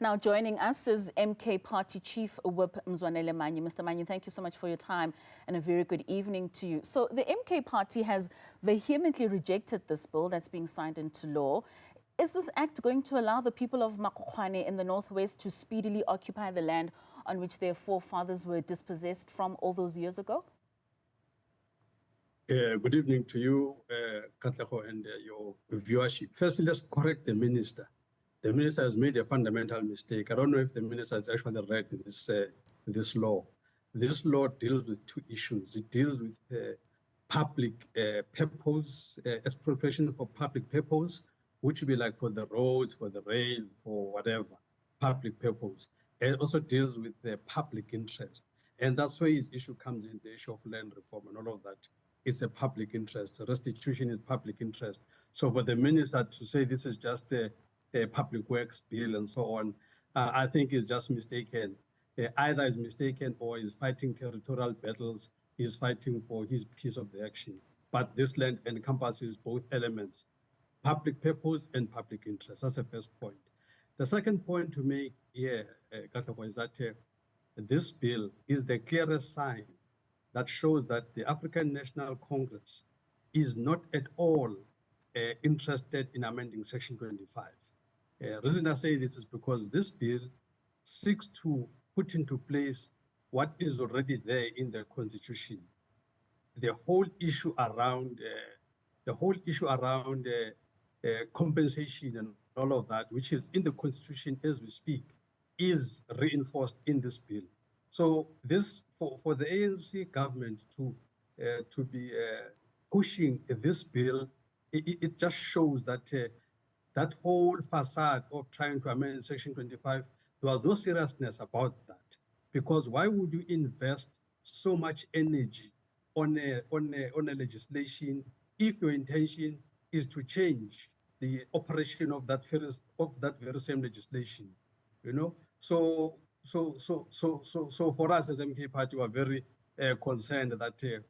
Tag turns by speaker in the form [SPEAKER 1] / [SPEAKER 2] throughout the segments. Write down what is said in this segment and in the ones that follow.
[SPEAKER 1] Now joining us is MK Party Chief Whip Mzwanele Manyi. Mr. Manyi, thank you so much for your time and a very good evening to you. So the MK Party has vehemently rejected this bill that's being signed into law. Is this act going to allow the people of Makokwane in the northwest to speedily occupy the land on which their forefathers were dispossessed from all those years ago?
[SPEAKER 2] Good evening to you, Katlego, and your viewership. Firstly, let's correct the minister. The minister has made a fundamental mistake. I don't know if the minister has actually read this law. This law deals with two issues. It deals with public purpose, expropriation for public purpose, which would be like for the roads, for the rail, for whatever, public purpose. And it also deals with the public interest. And that's where his issue comes in, the issue of land reform and all of that. It's a public interest. Restitution is public interest. So for the minister to say this is just a public works bill and so on, I think is just mistaken. Either is mistaken or is fighting territorial battles, is fighting for his piece of the action. But this land encompasses both elements, public purpose and public interest. That's the first point. The second point to make here, is that this bill is the clearest sign that shows that the African National Congress is not at all interested in amending Section 25. The reason I say this is because this bill seeks to put into place what is already there in the Constitution. The whole issue around compensation and all of that, which is in the Constitution as we speak, is reinforced in this bill. So this for the ANC government to be pushing this bill, it just shows that that whole facade of trying to amend Section 25, there was no seriousness about that. Because why would you invest so much energy on a legislation if your intention is to change the operation of that very same legislation? You know, so for us as MK Party, we're very concerned that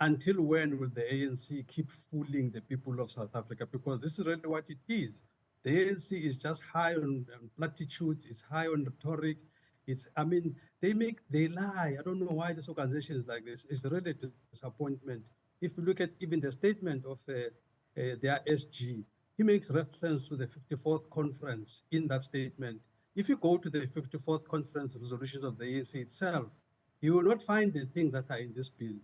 [SPEAKER 2] until when will the ANC keep fooling the people of South Africa? Because this is really what it is. The ANC is just high on platitudes, it's high on rhetoric. They lie. I don't know why this organization is like this. It's really a disappointment. If you look at even the statement of their SG, he makes reference to the 54th conference in that statement. If you go to the 54th conference resolutions of the ANC itself, you will not find the things that are in this bill,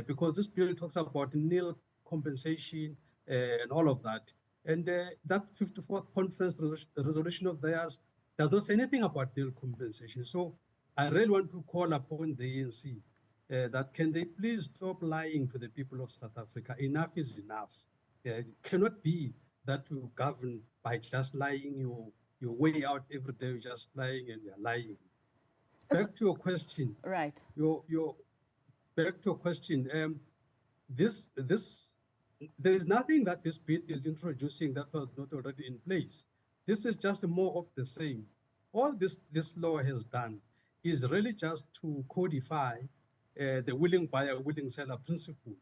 [SPEAKER 2] because this bill talks about nil compensation and all of that. And that 54th conference resolution of theirs does not say anything about nil compensation. So I really want to call upon the ANC that can they please stop lying to the people of South Africa. Enough is enough. It cannot be that you govern by just lying your way out every day, you're just lying and you're lying. Back to your question.
[SPEAKER 1] Right.
[SPEAKER 2] Back to your question. There is nothing that this bill is introducing that was not already in place. This is just more of the same. All this law has done is really just to codify the willing buyer, willing seller principle.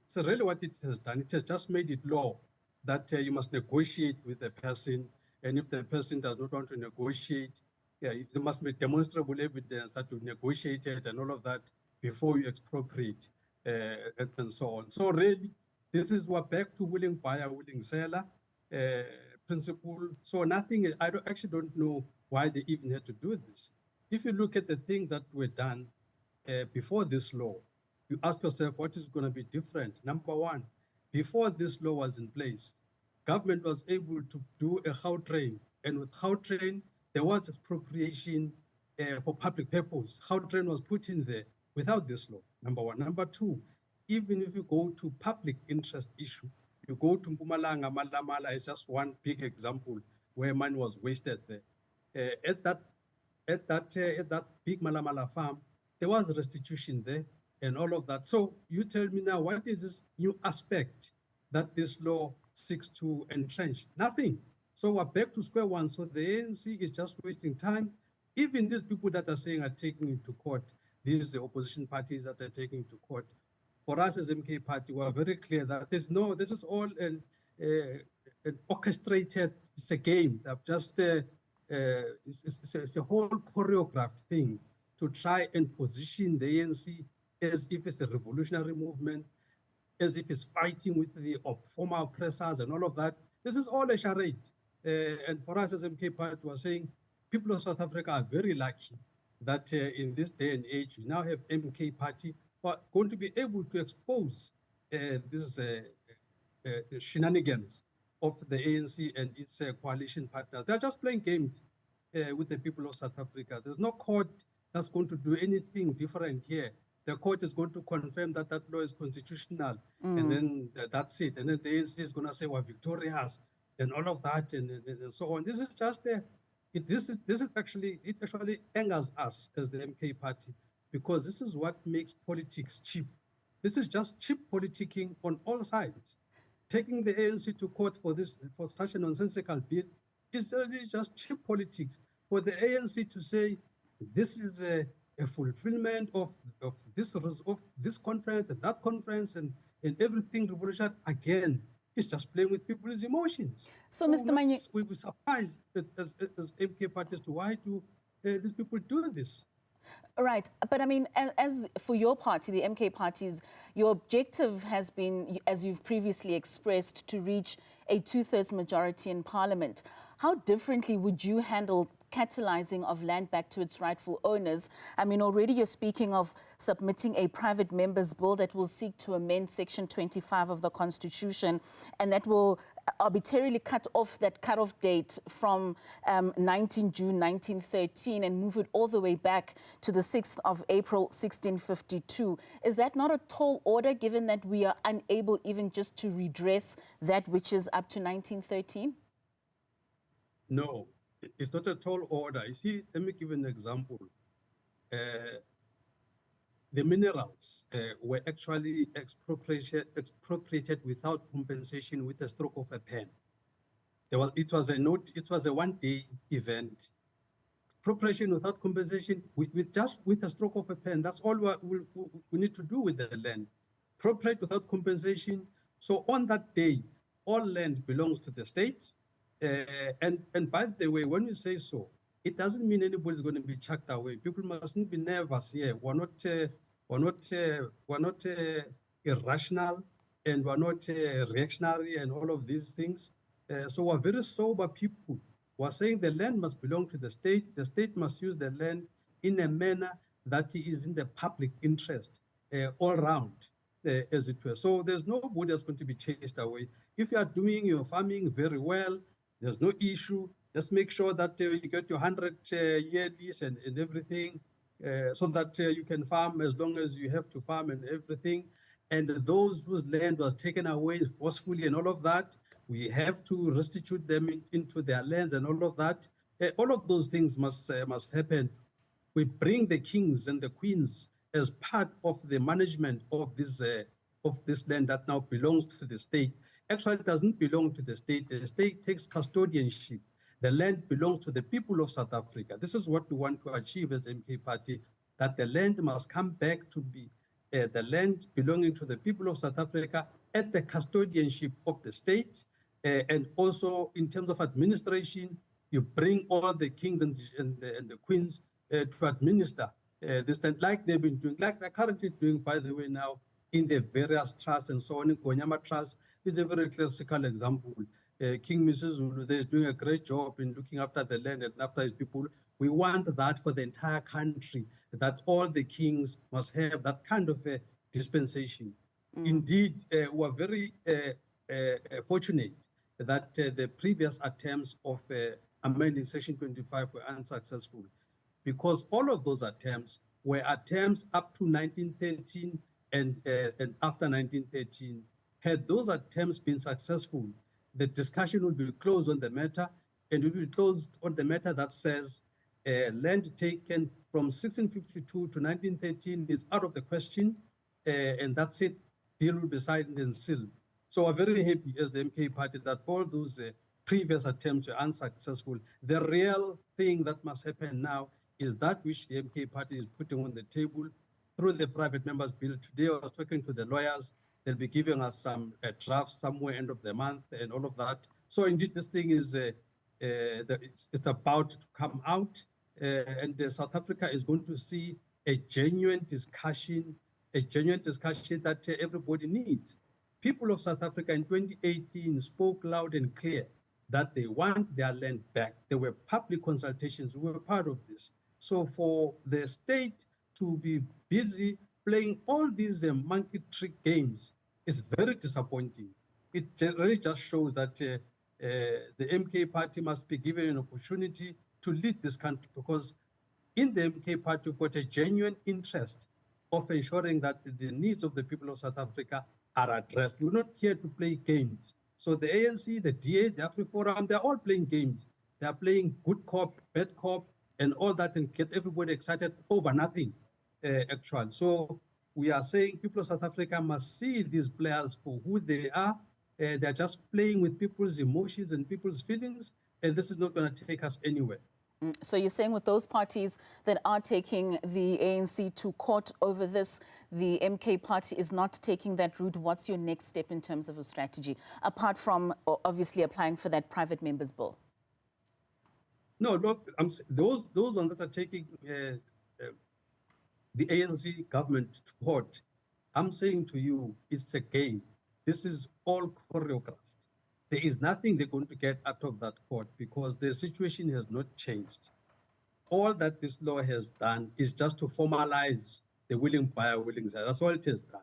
[SPEAKER 2] So really what it has done, it has just made it law that you must negotiate with the person. And if the person does not want to negotiate, there must be demonstrable evidence that you negotiated and all of that before you expropriate and so on. So really, this is what back to willing buyer, willing seller principle. So nothing, actually don't know why they even had to do this. If you look at the things that were done before this law, you ask yourself, what is going to be different? Number one, before this law was in place, government was able to do a Gautrain, and with Gautrain, there was expropriation for public purpose. Gautrain was put in there without this law, number one. Number two, even if you go to public interest issue, you go to Mpumalanga, Malamala is just one big example where money was wasted there. At that big Malamala farm, there was restitution there and all of that. So you tell me now, what is this new aspect that this law seeks to entrench? Nothing. So we're back to square one. So the ANC is just wasting time. Even these people that are saying are taking it to court, these are the opposition parties that are taking it to court. For us as MK Party, we are very clear that this is all an orchestrated, it's a game. They've just it's a whole choreographed thing to try and position the ANC as if it's a revolutionary movement, as if it's fighting with the former oppressors and all of that. This is all a charade. And for us as MK Party, we're saying people of South Africa are very lucky that in this day and age, we now have MK Party who are going to be able to expose these shenanigans of the ANC and its coalition partners. They're just playing games with the people of South Africa. There's no court that's going to do anything different here. The court is going to confirm that that law is constitutional, and then that's it. And then the ANC is going to say we're victorious and all of that, and so on. This is just it actually angers us as the MK Party, because this is what makes politics cheap. This is just cheap politicking on all sides. Taking the ANC to court for such a nonsensical bill is really just cheap politics. For the ANC to say this is a fulfillment of this conference and that conference and everything revolutionary, again, it's just playing with people's emotions.
[SPEAKER 1] So Mr. Manyi,
[SPEAKER 2] we were surprised that as MK parties to why do these people do this?
[SPEAKER 1] Right, but I mean, as for your party, the MK parties, your objective has been, as you've previously expressed, to reach a 2/3 majority in Parliament. How differently would you handle catalyzing of land back to its rightful owners? I mean, already you're speaking of submitting a private member's bill that will seek to amend Section 25 of the Constitution, and that will arbitrarily cut off that cutoff date from 19 June 1913 and move it all the way back to the 6th of April 1652. Is that not a tall order, given that we are unable even just to redress that which is up to 1913?
[SPEAKER 2] No, it's not a tall order. You see, let me give an example. The minerals were actually expropriated without compensation with a stroke of a pen. It was a one-day event. Expropriation without compensation, with a stroke of a pen. That's all we need to do with the land. Expropriate without compensation. So on that day, all land belongs to the state. And by the way, when you say so, it doesn't mean anybody's going to be chucked away. People mustn't be nervous here. We're not irrational, and we're not reactionary and all of these things. So we're very sober people. We're saying the land must belong to the state. The state must use the land in a manner that is in the public interest all round, as it were. So there's nobody that's going to be chased away. If you are doing your farming very well, there's no issue. Just make sure that you get your 100-year lease and everything, so that you can farm as long as you have to farm and everything. And those whose land was taken away forcefully and all of that, we have to restitute them into their lands and all of that. All of those things must happen. We bring the kings and the queens as part of the management of this land that now belongs to the state. Actually, it doesn't belong to the state. The state takes custodianship. The land belongs to the people of South Africa. This is what we want to achieve as MK Party, that the land must come back to be the land belonging to the people of South Africa at the custodianship of the state. And also in terms of administration, you bring all the kings and the queens to administer this land, like they've been doing, like they're currently doing, by the way, now in the various trusts and so on. In Gonyama Trust is a very classical example. King Mrs. Zulu is doing a great job in looking after the land and after his people. We want that for the entire country, that all the kings must have that kind of a dispensation. Indeed, we're very fortunate that the previous attempts of amending Section 25 were unsuccessful, because all of those attempts were attempts up to 1913 and after 1913. Had those attempts been successful, the discussion would be closed on the matter, and it will be closed on the matter that says land taken from 1652 to 1913 is out of the question, and that's it. Deal will be signed and sealed. So we're very happy as the MK Party that all those previous attempts were unsuccessful. The real thing that must happen now is that which the MK Party is putting on the table through the private members bill. Today I was talking to the lawyers. They'll be giving us some drafts somewhere end of the month and all of that. So indeed, this thing is it's about to come out, and South Africa is going to see a genuine discussion that everybody needs. People of South Africa in 2018 spoke loud and clear that they want their land back. There were public consultations. We were part of this. So for the state to be busy playing all these monkey trick games is very disappointing. It really just shows that the MK party must be given an opportunity to lead this country, because in the MK party, we've got a genuine interest of ensuring that the needs of the people of South Africa are addressed. We're not here to play games. So the ANC, the DA, the AfriForum, they're all playing games. They're playing good cop, bad cop, and all that, and get everybody excited over nothing, actually. So we are saying people of South Africa must see these players for who they are. They're just playing with people's emotions and people's feelings, and this is not going to take us anywhere.
[SPEAKER 1] So you're saying with those parties that are taking the ANC to court over this, the MK party is not taking that route. What's your next step in terms of a strategy, apart from obviously applying for that private members bill?
[SPEAKER 2] No, look, those ones that are taking the ANC government to court, I'm saying to you, it's a game. This is all choreographed. There is nothing they're going to get out of that court, because the situation has not changed. All that this law has done is just to formalize the willing buyer, willing seller. That's all it has done.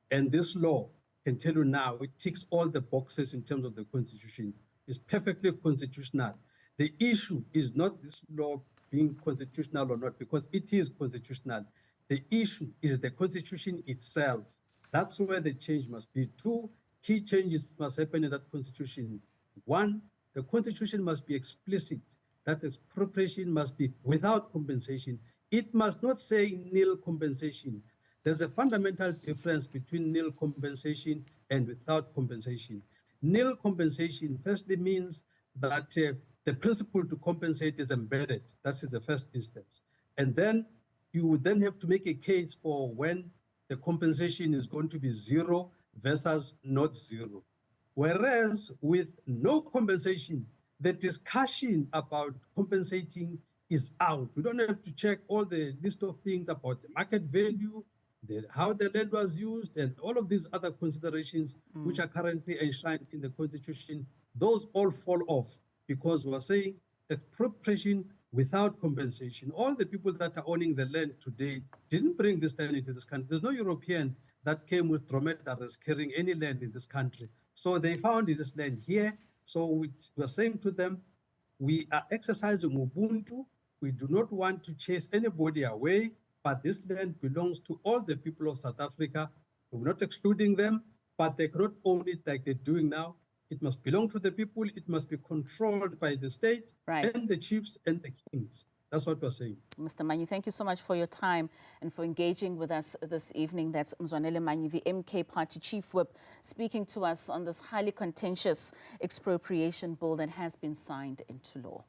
[SPEAKER 2] And this law, can tell you now, it ticks all the boxes in terms of the Constitution. It's perfectly constitutional. The issue is not this law being constitutional or not, because it is constitutional. The issue is the Constitution itself. That's where the change must be. Two key changes must happen in that Constitution. One, the Constitution must be explicit that expropriation must be without compensation. It must not say nil compensation. There's a fundamental difference between nil compensation and without compensation. Nil compensation firstly means that the principle to compensate is embedded. That's the first instance. And then you would then have to make a case for when the compensation is going to be zero versus not zero. Whereas with no compensation, the discussion about compensating is out. We don't have to check all the list of things about the market value, how the land was used, and all of these other considerations which are currently enshrined in the Constitution. Those all fall off, because we're saying expropriation without compensation. All the people that are owning the land today didn't bring this land into this country. There's no European that came with dromedaries carrying any land in this country. So they found this land here. So we're saying to them, we are exercising Ubuntu. We do not want to chase anybody away, but this land belongs to all the people of South Africa. We're not excluding them, but they cannot own it like they're doing now. It must belong to the people. It must be controlled by the state and the chiefs and the kings. That's what we're saying.
[SPEAKER 1] Mr. Manyi, thank you so much for your time and for engaging with us this evening. That's Mzwanele Manyi, the MK Party Chief Whip, speaking to us on this highly contentious expropriation bill that has been signed into law.